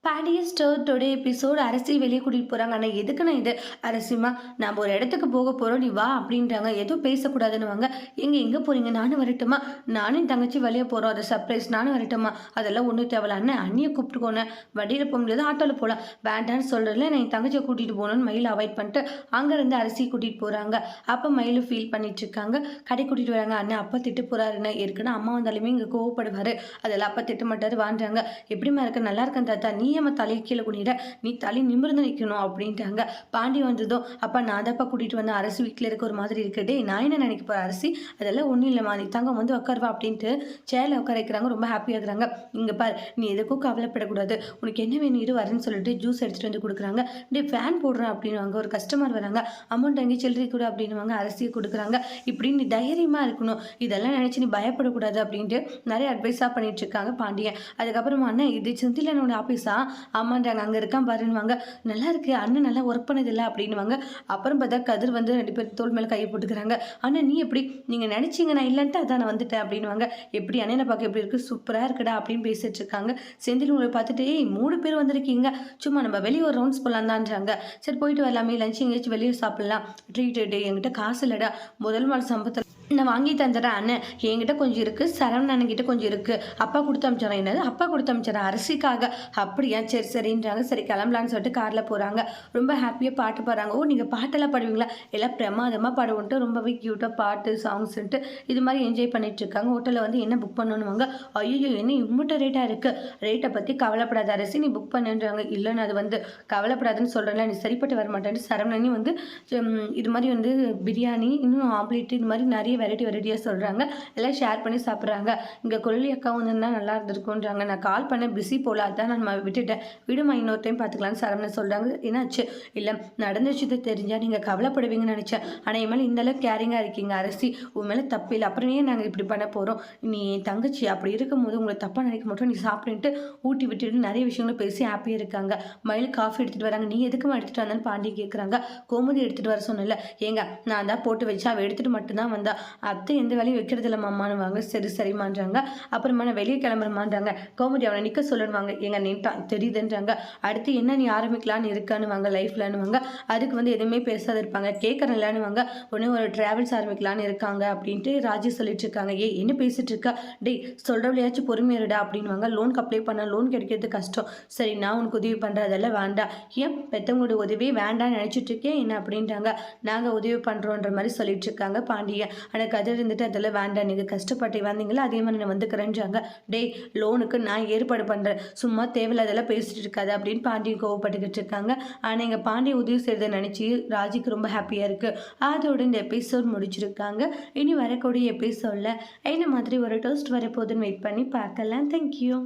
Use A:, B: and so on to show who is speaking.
A: பாடியஸ்டோட episode அரசி வெளியே கூட்டிகிட்டு போகிறாங்க. ஆனால் எதுக்குன்னா இது அரசிமா நம்ம ஒரு இடத்துக்கு போக போகிறோம், நீ வா அப்படின்றாங்க. எதுவும் பேசக்கூடாதுன்னு வாங்க. எங்கே போகிறீங்க? நானும் வரட்டுமா? நானும் என் தங்கச்சி வெளியே போகிறோம், அது சர்ப்ரைஸ், நானும் வரட்டுமா? அதெல்லாம் ஒன்றும் தேவையில்ல அண்ணன், அண்ணியை கூப்பிட்டுக்கோண்ணே. வண்டியில் போக முடியாது, ஆட்டோவில் போகலாம். வேண்டான்னு சொல்கிறதுல நான் என் தங்கச்சியை கூட்டிகிட்டு போகணுன்னு மயில் அவாய்ட் பண்ணிட்டு அங்கேருந்து அரிசி கூட்டிகிட்டு போகிறாங்க. அப்போ மயிலும் ஃபீல் பண்ணிட்டு இருக்காங்க. கடை கூட்டிகிட்டு வராங்க. அண்ணன் அப்பா திட்டு போகிறாருன்னு. ஏற்கனவே அம்மா வந்தாலுமே இங்கே கோவப்படுவார், அதெல்லாம் அப்பா திட்ட மாட்டார். வாண்டாங்க. எப்படிமா இருக்க? நல்லா இருக்கேன் தாத்தா. நீ ஏமா தலையை கீழே குனிற? நீ தலை நிமிர்ந்து நிற்கணும் அப்படின்ட்டாங்க. பாண்டி வந்ததும் அப்பா நான் தான்ப்பா கூட்டிகிட்டு வந்தேன், அரசு வீட்டில் இருக்க ஒரு மாதிரி இருக்குடே, நான் என்ன நினைக்க போகிறேன் அரசி? அதெல்லாம் ஒன்றும் இல்லைம்மா, நீ தங்கம் வந்து உட்காருவா அப்படின்ட்டு சேரில் உட்கார வைக்கிறாங்க. ரொம்ப ஹாப்பியாக இருக்கிறாங்க. இங்கே பார், நீ எதுக்கும் கவலைப்படக்கூடாது, உனக்கு என்ன வேணும் இரு வரேன்னு சொல்லிட்டு ஜூஸ் எடுத்துகிட்டு வந்து கொடுக்குறாங்க. டே ஃபேன் போடுறேன் அப்படின்வாங்க. ஒரு கஸ்டமர் வராங்க, அமௌண்ட் அங்கே சில்லறை கூட அப்படின்வாங்க. அரசியை கொடுக்குறாங்க. இப்படி நீ தைரியமாக இருக்கணும், இதெல்லாம் நினச்சி நீ பயப்படக்கூடாது அப்படின்ட்டு நிறைய அட்வைஸாக பண்ணிட்டு இருக்காங்க பாண்டியன். அதுக்கப்புறமா அண்ணன் இது செந்திலனோட ஆஃபீஸா? ஆமாண்டாங்க, அங்கே இருக்கான் பாருன்னுவாங்க. நல்லா இருக்கு அண்ணன், நல்லா ஒர்க் பண்ணதில்லை அப்படின்வாங்க. அப்புறம் பார்த்தா கதிர் வந்து 2 பேர் தோல் மேலே கையை போட்டுக்கிறாங்க. அண்ணன் நீ எப்படி? நீங்கள் நினச்சிங்க நான் இல்லைன்ட்டு அதான் நான் வந்துட்டேன் அப்படின்வாங்க. எப்படி அண்ணனை பார்க்க எப்படி இருக்குது? சூப்பராக இருக்குடா அப்படின்னு பேசிட்டு இருக்காங்க. செந்தில் உங்களை பார்த்துட்டு 3 பேர் வந்திருக்கீங்க, சும்மா நம்ம வெளியே ஒரு ரவுண்ட்ஸ் போகலாம் தான்றாங்க. சரி போயிட்டு வரலாமே, லஞ்ச் எங்கேயாச்சும் வெளியே சாப்பிட்லாம், ட்ரீட் என்கிட்ட காசு இல்லைடா, முதல் நாள் சம்பளத்தில் நான் வாங்கி தந்துடுறேன் அண்ணன், என்கிட்ட கொஞ்சம் இருக்குது, சரவணன் அண்ணன்கிட்ட கொஞ்சம் இருக்குது, அப்பா கொடுத்து அமிச்சிடறேன். என்னது அப்பா கொடுத்து அமிச்சிடறேன் அரசிக்காக? அப்படியா, சரி சரின்றாங்க. சரி கிளம்பலான்னு சொல்லிட்டு காரில் போகிறாங்க. ரொம்ப ஹாப்பியாக பாட்டு பாடுறாங்க. ஓ நீங்கள் பாட்டெல்லாம் பாடுவீங்களா? எல்லாம் பிரமாதமாக பாடுவோன்ட்டு ரொம்பவே க்யூட்டாக பாட்டு சாங்ஸ்ன்ட்டு இது மாதிரி என்ஜாய் பண்ணிட்டு இருக்காங்க. ஹோட்டலில் வந்து என்ன புக் பண்ணணுவாங்க. ஐயோ என்ன இம்மட்ட ரேட்டாக இருக்குது, ரேட்டை பற்றி கவலைப்படாத அரசி, நீ புக் பண்ணுன்றாங்க. இல்லைன்னு அது வந்து கவலைப்படாதுன்னு சொல்கிறேன்ல, நீ சரிப்பட்டு வர மாட்டேன்ட்டு சரவணனி வந்து இது மாதிரி வந்து பிரியாணி இன்னும் ஆம்லேட் இது மாதிரி நிறைய வெரைட்டியாக சொல்கிறாங்க. எல்லாம் ஷேர் பண்ணி சாப்பிட்றாங்க. இங்கே கொல்லி அக்கா வந்துருந்தா நல்லா இருந்திருக்குன்றாங்க. நான் கால் பண்ண பிஸி போல, அதான் நான் விட்டுட்டேன், விடுமா இன்னொரு டைம் பார்த்துக்கலான்னு சரவணன் சொல்கிறாங்க. என்னாச்சு? இல்லை நடந்த விஷயத்தை தெரிஞ்சால் நீங்கள் கவலைப்படுவீங்கன்னு நினச்சேன், ஆனால் என் மேலே இந்தளவுக்கு கேரிங்காக இருக்கீங்க அரசி, உன் மேலே தப்பு இல்லை, அப்புறம் ஏன் நாங்கள் இப்படி பண்ண போகிறோம்? நீ தங்கச்சி அப்படி இருக்கும்போது உங்களை தப்பாக நினைக்க மாட்டோம், நீ சாப்பிட்டுட்டு ஊட்டி விட்டுட்டு நிறைய விஷயங்களும் பேசி ஹாப்பியாக இருக்காங்க. மயில் காஃபி எடுத்துகிட்டு வராங்க. நீ எதுக்குமா எடுத்துகிட்டு வந்தான்னு பாண்டி கேட்குறாங்க. கோமதி எடுத்துகிட்டு வர சொன்னல, ஏங்க நான் தான் போட்டு வச்சா அவள் எடுத்துகிட்டு மட்டும்தான் வந்தா, அத்தை எந்த வேலையும் வைக்கிறது இல்லை மாமான்னு வாங்க. சரி சரிமான்றாங்க. அப்புறமா நான் வெளியே கிளம்புறமான்றாங்க. கோமதி அவனை நிற்க சொல்லுவாங்க. எங்க நின்ட்டான் தெரியுதுன்றாங்க. அடுத்து என்ன நீ ஆரம்பிக்கலான்னு இருக்கான்னு வாங்க, லைஃப்லன்னு வாங்க. அதுக்கு வந்து எதுவுமே பேசாத இருப்பாங்க. கேட்கறேன்லான்னு வாங்க. உடனே ஒரு ட்ராவல்ஸ் ஆரம்பிக்கலான்னு இருக்காங்க அப்படின்ட்டு ராஜி சொல்லிட்டு இருக்காங்க. என்ன பேசிட்டு இருக்கா? டேய் சொல்கிறவளையாச்சும் பொறுமையாருடா அப்படின்வாங்க. லோனுக்கு அப்ளை பண்ண லோன் கிடைக்கிறது கஷ்டம், சரி நான் உனக்கு உதவி பண்ணுறேன், அதெல்லாம் வேண்டாம். ஏன் பெற்றவங்களோட உதவியே வேண்டாம்னு நினச்சிட்டு இருக்கேன் என்ன அப்படின்றாங்க. நாங்கள் உதவி பண்ணுறோன்ற மாதிரி சொல்லிட்டு இருக்காங்க பாண்டியன். ஆனால் கதிர் இருந்துட்டு அதெல்லாம் வேண்டாம், நீங்கள் கஷ்டப்பட்டு வந்தீங்களா அதே மாதிரி நான் வந்துக்கிறேன்றாங்க. டேய் லோனுக்கு நான் ஏற்பாடு பண்ணுறேன், சும்மா தேவையில்லாதெல்லாம் பேசிட்டு இருக்காது அப்படின்னு பாண்டியன் கோவப்பட்டுக்கிட்டு இருக்காங்க. ஆனால் எங்கள் பாண்டிய உதவி செய்கிறத நினச்சி ராஜிக்கு ரொம்ப ஹாப்பியாக இருக்குது. அதோட இந்த எபிசோட் முடிச்சிருக்காங்க. இனி வரக்கூடிய எபிசோடில் என்ன மாதிரி ஒரு டோஸ்ட் வரப்போகுதுன்னு வெயிட் பண்ணி பார்க்கலாம். தேங்க்யூ.